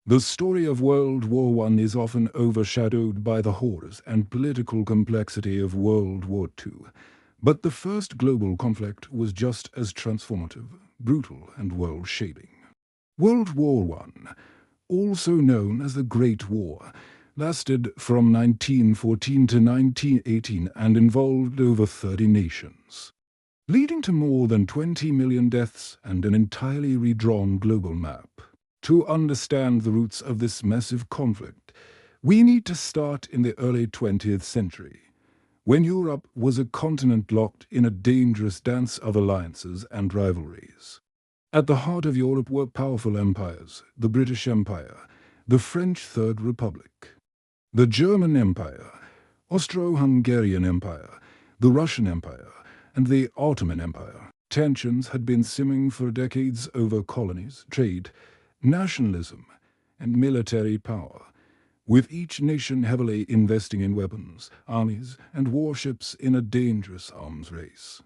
The story of World War I is often overshadowed by the horrors and political complexity of World War II. But the first global conflict was just as transformative, brutal, and world-shaping. World War I, also known as the Great War, lasted from 1914 to 1918 and involved over 30 nations, leading to more than 20 million deaths and an entirely redrawn global map. To understand the roots of this massive conflict, we need to start in the early 20th century, when Europe was a continent locked in a dangerous dance of alliances and rivalries. At the heart of Europe were powerful empires: the British Empire, the French Third Republic, the German Empire, Austro-Hungarian Empire, the Russian Empire, and the Ottoman Empire. Tensions had been simmering for decades over colonies, trade, nationalism, and military power, with each nation heavily investing in weapons, armies, and warships in a dangerous arms race.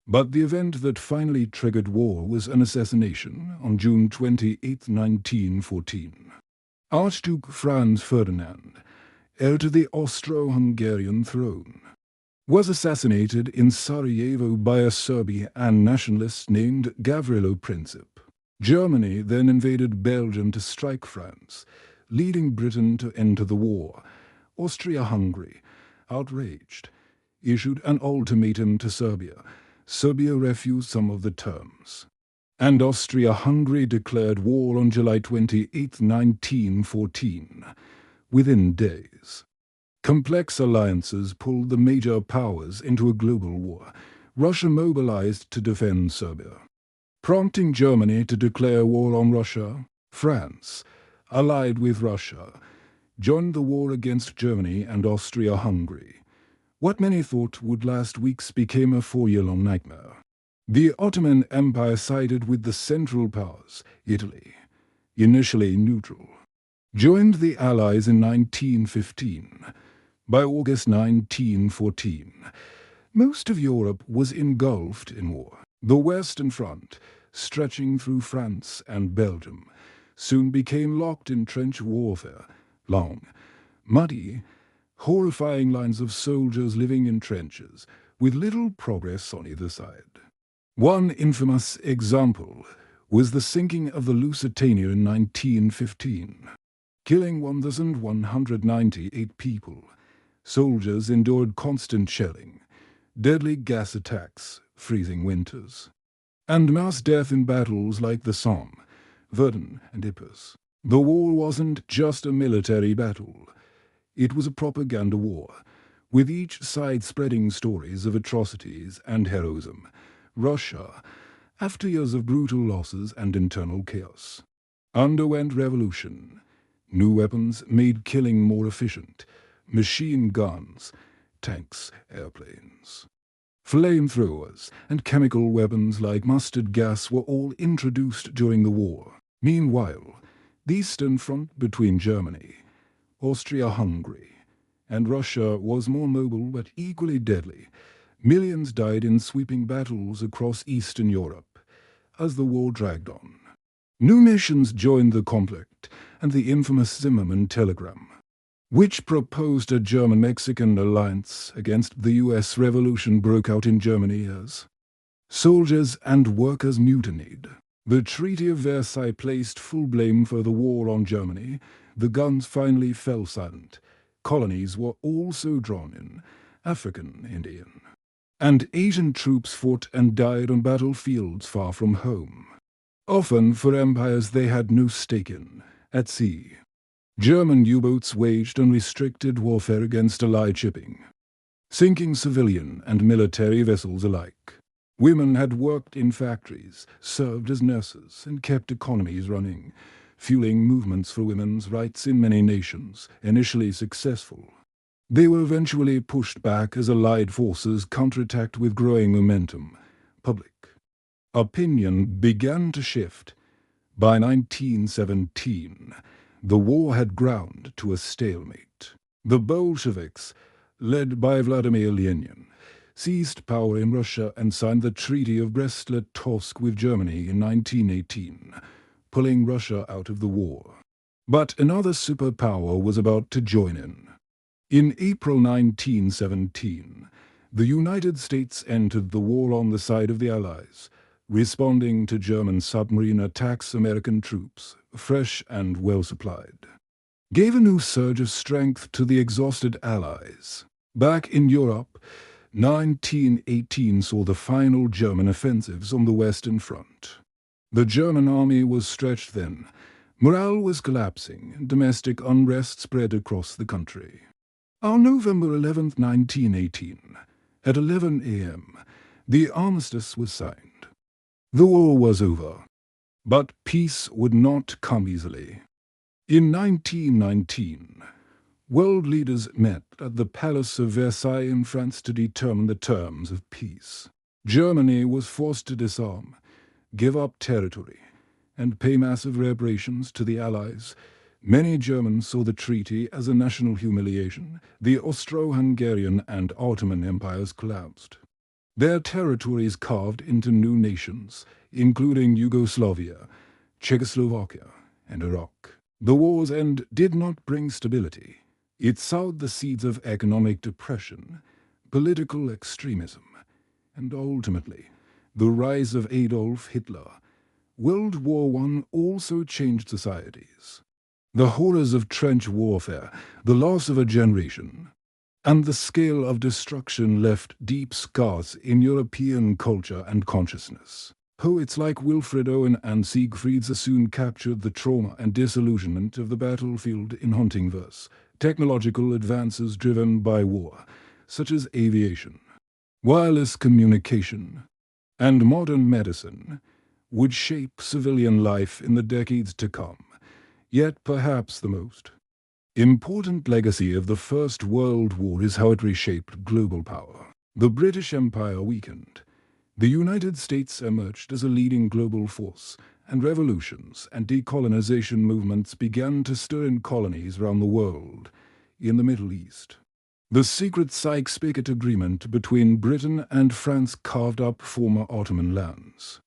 But the event that finally triggered war was an assassination on June 28, 1914. Archduke Franz Ferdinand, heir to the Austro-Hungarian throne, was assassinated in Sarajevo by a Serbian nationalist named Gavrilo Princip. Germany then invaded Belgium to strike France, leading Britain to enter the war. Austria-Hungary, outraged, issued an ultimatum to Serbia. Serbia refused some of the terms, and Austria-Hungary declared war on July 28, 1914, within days. Complex alliances pulled the major powers into a global war. Russia mobilized to defend Serbia, prompting Germany to declare war on Russia. France, allied with Russia, joined the war against Germany and Austria-Hungary. What many thought would last weeks became a 4-year-long nightmare. The Ottoman Empire sided with the Central Powers. Italy, initially neutral, joined the Allies in 1915. By August 1914, most of Europe was engulfed in war. The Western Front, stretching through France and Belgium, soon became locked in trench warfare. Long, muddy, horrifying lines of soldiers living in trenches, with little progress on either side. One infamous example was the sinking of the Lusitania in 1915, killing 1,198 people. Soldiers endured constant shelling, deadly gas attacks, freezing winters, and mass death in battles like the Somme, Verdun, and Ypres. The war wasn't just a military battle. It was a propaganda war, with each side spreading stories of atrocities and heroism. Russia, after years of brutal losses and internal chaos, underwent revolution. New weapons made killing more efficient: machine guns, tanks, airplanes. Flamethrowers and chemical weapons like mustard gas were all introduced during the war. Meanwhile, the Eastern Front between Germany, Austria-Hungary, and Russia was more mobile but equally deadly. Millions died in sweeping battles across Eastern Europe as the war dragged on. New nations joined the conflict, and the infamous Zimmermann telegram, which proposed a German-Mexican alliance against the U.S. Revolution, broke out in Germany as soldiers and workers mutinied. The Treaty of Versailles placed full blame for the war on Germany. The guns finally fell silent. Colonies were also drawn in: African, Indian, and Asian troops fought and died on battlefields far from home, often for empires they had no stake in. At sea, German U-boats waged unrestricted warfare against Allied shipping, sinking civilian and military vessels alike. Women had worked in factories, served as nurses, and kept economies running, fueling movements for women's rights in many nations. Initially successful, they were eventually pushed back as Allied forces counterattacked with growing momentum. Public opinion began to shift. By 1917, the war had ground to a stalemate. The Bolsheviks, led by Vladimir Lenin, seized power in Russia and signed the Treaty of Brest-Litovsk with Germany in 1918, pulling Russia out of the war. But another superpower was about to join in. In April 1917, the United States entered the war on the side of the Allies, responding to German submarine attacks. American troops, fresh and well supplied, gave a new surge of strength to the exhausted Allies. Back in Europe, 1918 saw the final German offensives on the Western Front. The German army was stretched thin, morale was collapsing, domestic unrest spread across the country. On November 11, 1918, at 11 a.m., the armistice was signed. The war was over, but peace would not come easily. In 1919, world leaders met at the Palace of Versailles in France to determine the terms of peace. Germany was forced to disarm, give up territory, and pay massive reparations to the Allies. Many Germans saw the treaty as a national humiliation. The Austro-Hungarian and Ottoman empires collapsed, their territories carved into new nations, including Yugoslavia, Czechoslovakia, and Iraq. The war's end did not bring stability. It sowed the seeds of economic depression, political extremism, and ultimately, the rise of Adolf Hitler. World War I also changed societies. The horrors of trench warfare, the loss of a generation, and the scale of destruction left deep scars in European culture and consciousness. Poets like Wilfred Owen and Siegfried Sassoon captured the trauma and disillusionment of the battlefield in haunting verse. Technological advances driven by war, such as aviation, wireless communication, and modern medicine, would shape civilian life in the decades to come. Yet perhaps the most important legacy of the First World War is how it reshaped global power. The British Empire weakened. The United States emerged as a leading global force, and revolutions and decolonization movements began to stir in colonies around the world. In the Middle East, the secret Sykes-Picot Agreement between Britain and France carved up former Ottoman lands,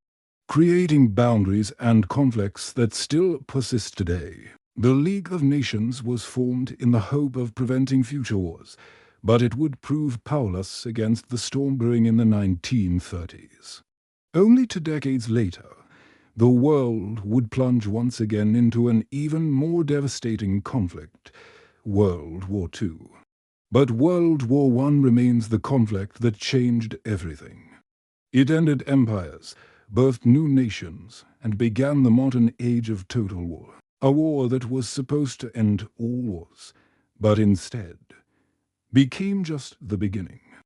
creating boundaries and conflicts that still persist today. The League of Nations was formed in the hope of preventing future wars, but it would prove powerless against the storm brewing in the 1930s. Only 2 decades later, the world would plunge once again into an even more devastating conflict, World War II. But World War I remains the conflict that changed everything. It ended empires, birthed new nations, and began the modern age of total war. A war that was supposed to end all wars, but instead became just the beginning.